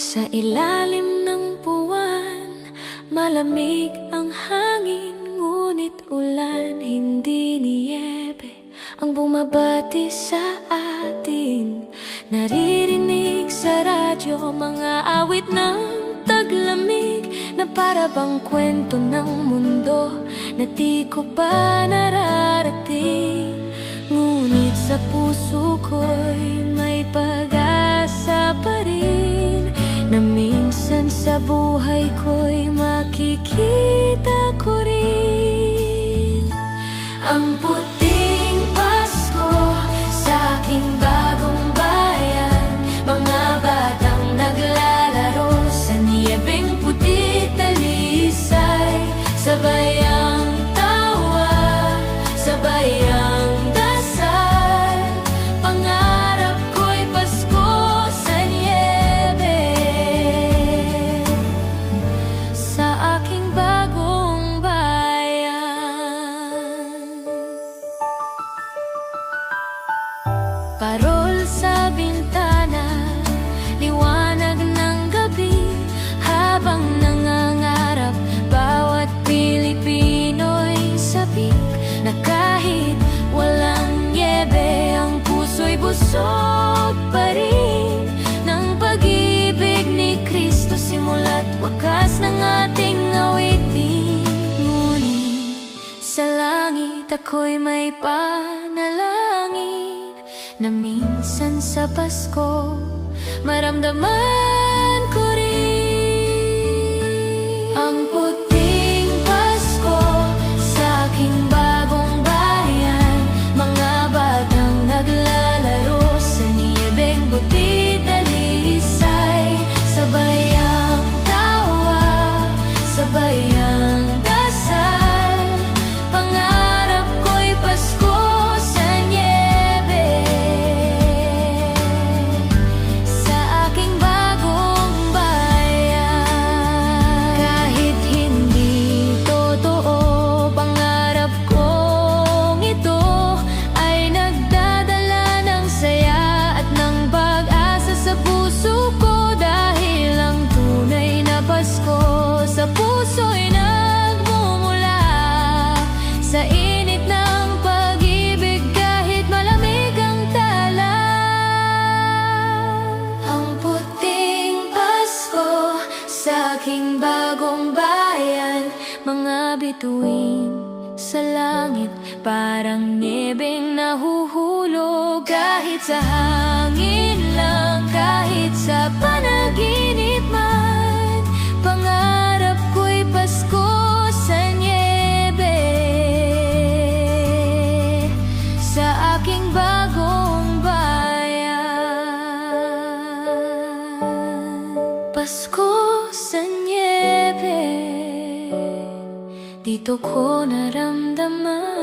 Sa ilalim ng buwan, malamig ang hangin, ngunit ulan, hindi niyebe ang bumabati sa atin. Naririnig sa radyo mga awit ng taglamig, na para bang kwento ng mundo na di ko pa nararating. Ngunit sa puso ko'y may pag-asa pa rin, na minsan sa buhay ko'y makikita ko rin ang puting Pasko sa aking bagong bayan. Mga batang naglalaro sa niyebeng puti, talisay, sabay ang tawa, sabay ang dasal. Pangarap ko'y Pasko sa niyebe, sa aking bagong bayan. Parol sa bintana, liwanag ng gabi, habang nangangarap bawat Pilipino'y sabik, na kahit walang niyebe, ang puso'y busog pa rin ng pag-ibig ni Cristo, simula't wakas ng ating awitin. Ngunit sa langit ako'y may panalangin, na minsan sa Pasko maramdaman ko rin ang puting Pasko sa aking bagong bayan. Mga batang naglalaro sa niyebeng buti, dalisay, sabay ang tawa, sabay ang dasal. Pangarap ko'y Pasko sa niyebe, sa aking bagong bayan. Kahit hindi totoo, pangarap kong ito ay nagdadala ng saya at ng pag-asa sa puso ko, dahil ang tunay na Pasko sa puso'y nagmumula sa init ng pag-ibig, kahit malamig ang tala. Ang puting Pasko sa aking bagong bayan. Mga bituin sa langit, parang niyebeng nahuhulog, kahit sa hangin lang, kahit sa panaginip man. Pangarap ko'y Pasko sa niyebe, sa aking bagong bayan. Pasko sa niyebe, dito ko naramdaman.